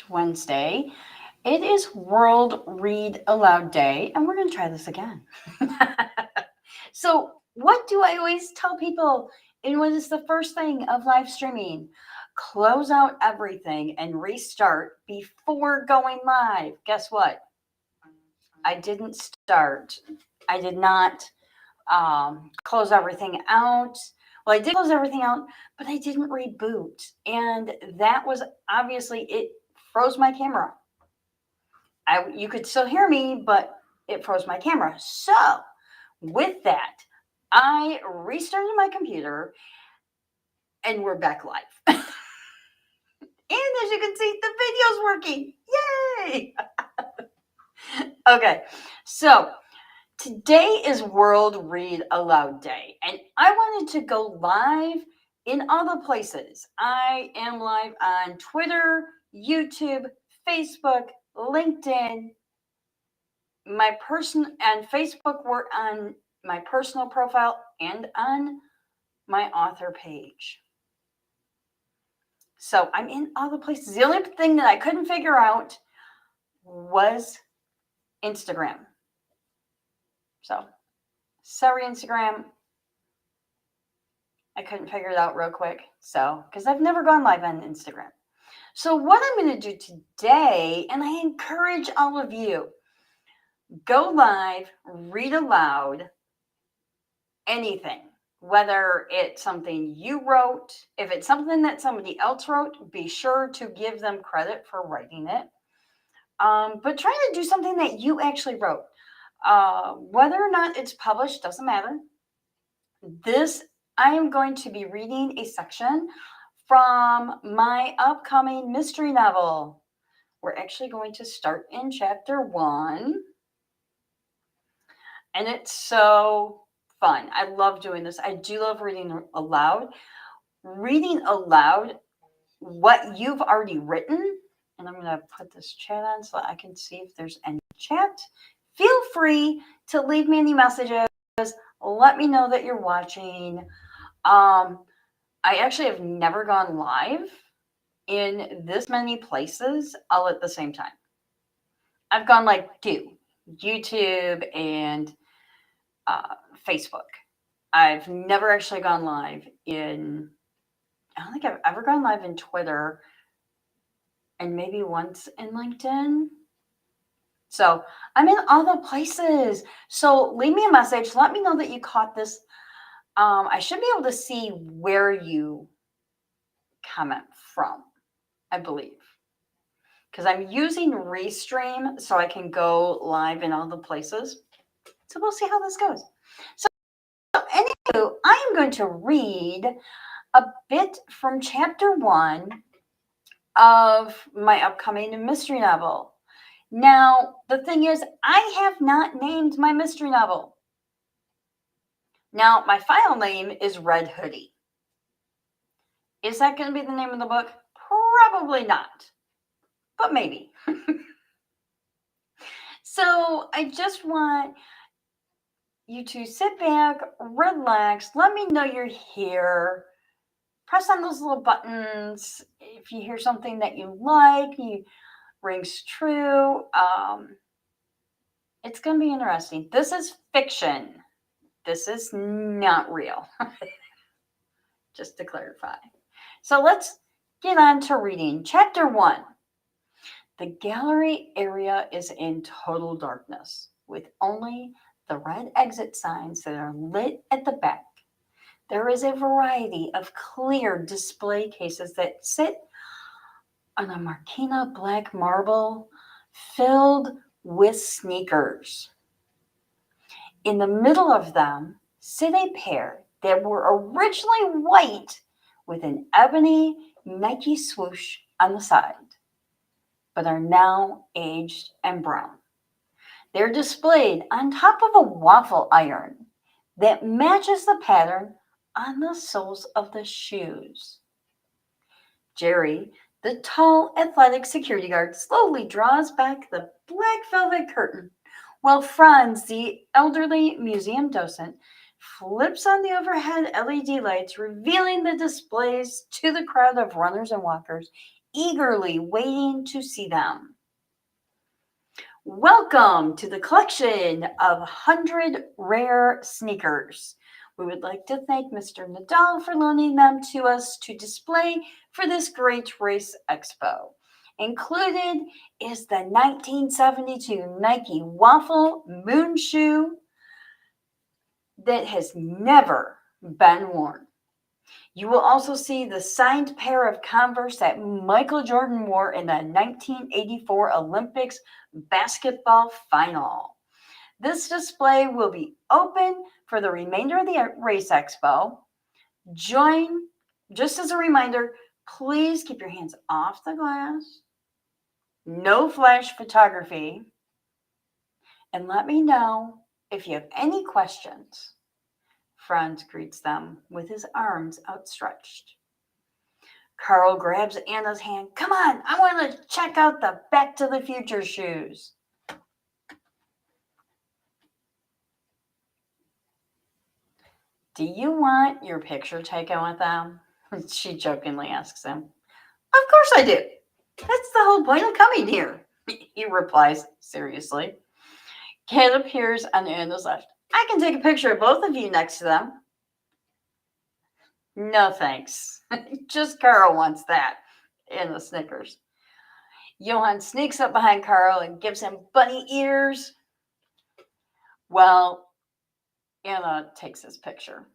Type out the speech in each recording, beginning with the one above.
Wednesday. It is World Read Aloud Day, and we're going to try this again. So, what do I always tell people? And what is the first thing of live streaming? Close out everything and restart before going live. Guess what? I didn't start. I did not close everything out. Well, I did close everything out, but I didn't reboot. And that was obviously, it froze my camera. You could still hear me, but it froze my camera. So, with that, I restarted my computer and we're back live. And as you can see, the video's working. Yay! Okay, so today is World Read Aloud Day, and I wanted to go live in all the places. I am live on Twitter, YouTube, Facebook, LinkedIn. My person and Facebook were on my personal profile and on my author page. So I'm in all the places. The only thing that I couldn't figure out was Instagram. So, sorry, Instagram. I couldn't figure it out real quick. So, because I've never gone live on Instagram. So, what I'm going to do today, and I encourage all of you, go live, read aloud, anything. Whether it's something you wrote, if it's something that somebody else wrote, be sure to give them credit for writing it. But try to do something that you actually wrote. Whether or not it's published doesn't matter. I am going to be reading a section from my upcoming mystery novel. We're actually going to start in chapter 1. And it's so fun. I love doing this. I do love reading aloud. Reading aloud what you've already written. And I'm going to put this chat on so I can see if there's any chat. Feel free to leave me any messages. Let me know that you're watching. I actually have never gone live in this many places all at the same time. I've gone like 2, YouTube and Facebook. I've never actually gone live I don't think I've ever gone live in Twitter and maybe once in LinkedIn. So I'm in all the places. So leave me a message. Let me know that you caught this. I should be able to see where you comment from, I believe. Because I'm using Restream so I can go live in all the places. So we'll see how this goes. So anywho, I am going to read a bit from chapter 1 of my upcoming mystery novel. Now, the thing is, I have not named my mystery novel. Now, my file name is Red Hoodie. Is that going to be the name of the book? Probably not, but maybe. So I just want you to sit back, relax, let me know you're here. Press on those little buttons if you hear something that you like, rings true. It's going to be interesting. This is fiction. This is not real. Just to clarify. So let's get on to reading. Chapter 1. The gallery area is in total darkness, with only the red exit signs that are lit at the back. There is a variety of clear display cases that sit on a Marquina black marble filled with sneakers. In the middle of them sit a pair that were originally white with an ebony Nike swoosh on the side, but are now aged and brown. They're displayed on top of a waffle iron that matches the pattern on the soles of the shoes. Jerry, the tall, athletic security guard, slowly draws back the black velvet curtain, while Franz, the elderly museum docent, flips on the overhead LED lights, revealing the displays to the crowd of runners and walkers eagerly waiting to see them. Welcome to the collection of 100 rare sneakers. We would like to thank Mr. Nadal for loaning them to us to display for this great race expo. Included is the 1972 Nike Waffle Moon Shoe that has never been worn. You will also see the signed pair of Converse that Michael Jordan wore in the 1984 Olympics basketball final. This display will be open for the remainder of the Race Expo. Just as a reminder, please keep your hands off the glass, no flash photography, and let me know if you have any questions. Franz greets them with his arms outstretched. Carl grabs Anna's hand. Come on, I want to check out the Back to the Future shoes. Do you want your picture taken with them? She jokingly asks him. Of course I do. That's the whole point of coming here, he replies seriously. Kat appears on Anna's left. I can take a picture of both of you next to them. No thanks. Just Carl wants that. Anna snickers. Johann sneaks up behind Carl and gives him bunny ears. Well, Anna takes his picture.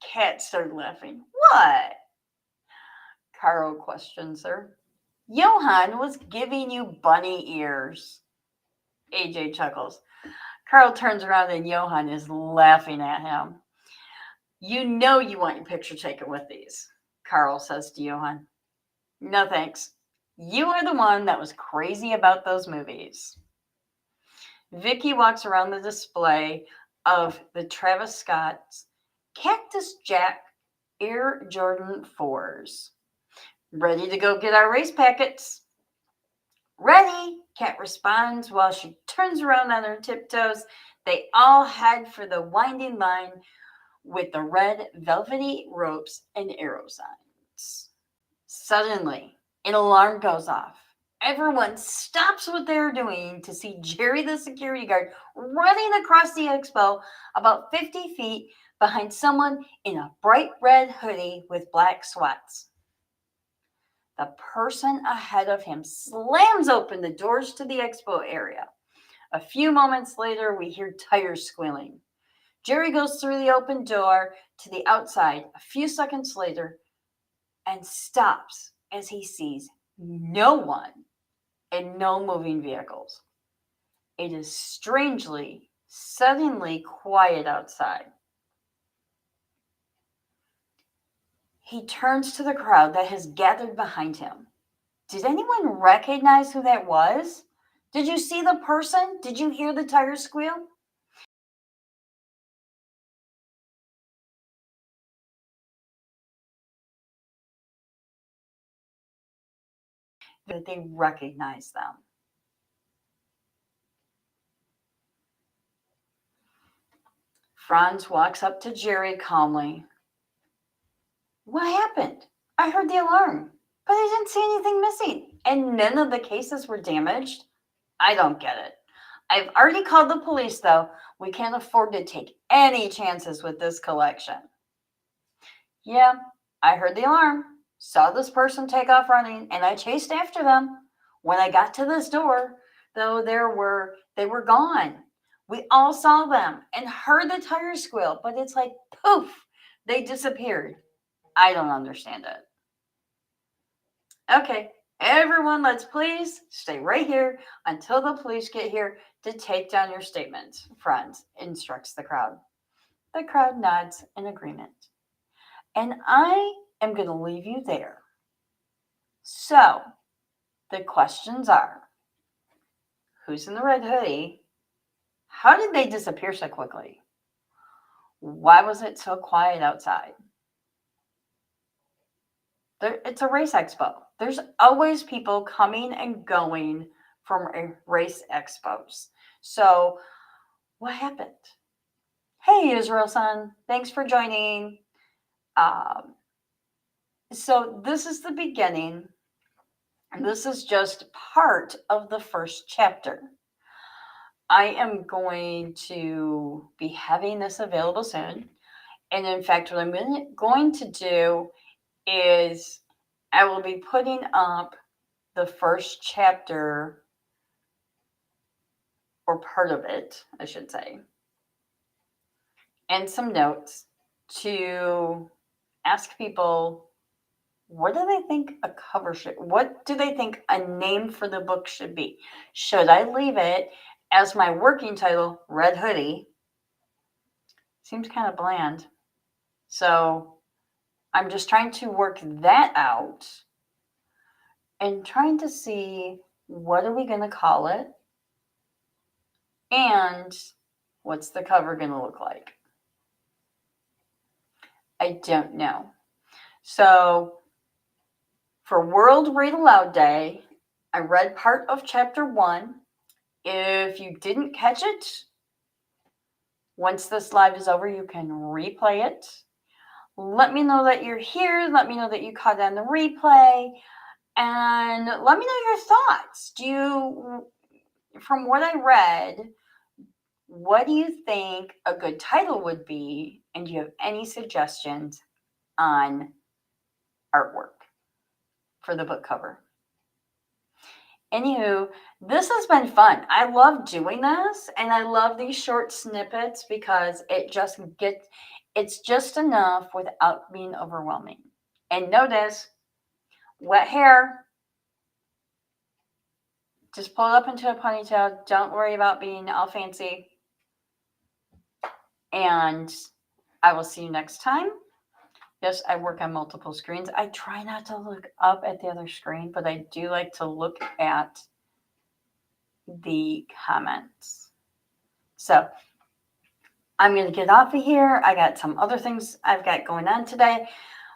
Kat started laughing. What? Carl questions her. Johann was giving you bunny ears. AJ chuckles. Carl turns around and Johann is laughing at him. You know you want your picture taken with these, Carl says to Johann. No thanks. You are the one that was crazy about those movies. Vicky walks around the display of the Travis Scott's Cactus Jack Air Jordan 4s. Ready to go get our race packets? Ready, Kat responds while she turns around on her tiptoes. They all head for the winding line with the red velvety ropes and arrow signs. Suddenly, an alarm goes off. Everyone stops what they're doing to see Jerry the security guard running across the expo about 50 feet behind someone in a bright red hoodie with black sweats. The person ahead of him slams open the doors to the expo area. A few moments later, we hear tires squealing. Jerry goes through the open door to the outside a few seconds later and stops as he sees no one and no moving vehicles. It is strangely, suddenly quiet outside. He turns to the crowd that has gathered behind him. Did anyone recognize who that was? Did you see the person? Did you hear the tires squeal? That they recognize them. Franz walks up to Jerry calmly. What happened? I heard the alarm, but I didn't see anything missing, and none of the cases were damaged. I don't get it. I've already called the police, though. We can't afford to take any chances with this collection. Yeah, I heard the alarm, saw this person take off running, and I chased after them. When I got to this door, though, they were gone. We all saw them and heard the tires squeal, but it's like poof, they disappeared. I don't understand it. Okay, everyone, let's please stay right here until the police get here to take down your statements. Franz instructs the crowd. The crowd nods in agreement. And I am going to leave you there. So, the questions are, who's in the red hoodie? How did they disappear so quickly? Why was it so quiet outside? It's a race expo. There's always people coming and going from race expos. So, what happened? Hey, Israel-san, thanks for joining. So, this is the beginning This is just part of the first chapter. I am going to be having this available soon. And in fact, what I'm going to do is I will be putting up the first chapter, or part of it, I should say, and some notes to ask people, what do they think a cover should, what do they think a name for the book should be? Should I leave it as my working title, Red Hoodie? Seems kind of bland. So I'm just trying to work that out and trying to see, what are we going to call it? And what's the cover going to look like? I don't know. So for World Read Aloud Day, I read part of chapter 1. If you didn't catch it, once this live is over, you can replay it. Let me know that you're here. Let me know that you caught on the replay. And let me know your thoughts. From what I read, what do you think a good title would be? And do you have any suggestions on artwork for the book cover? Anywho, this has been fun. I love doing this, and I love these short snippets because it's just enough without being overwhelming. And notice, wet hair, just pull it up into a ponytail. Don't worry about being all fancy. And I will see you next time. Yes, I work on multiple screens. I try not to look up at the other screen, but I do like to look at the comments. So I'm going to get off of here. I got some other things I've got going on today.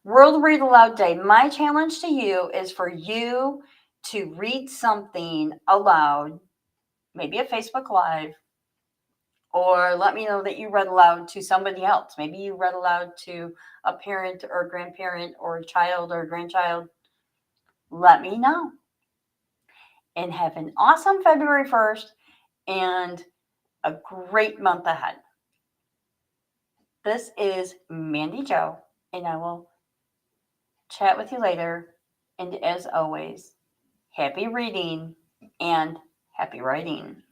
World Read Aloud Day. My challenge to you is for you to read something aloud, maybe a Facebook Live, or let me know that you read aloud to somebody else. Maybe you read aloud to a parent or a grandparent or a child or a grandchild. Let me know. And have an awesome February 1st and a great month ahead. This is Mandy Jo, and I will chat with you later. And as always, happy reading and happy writing.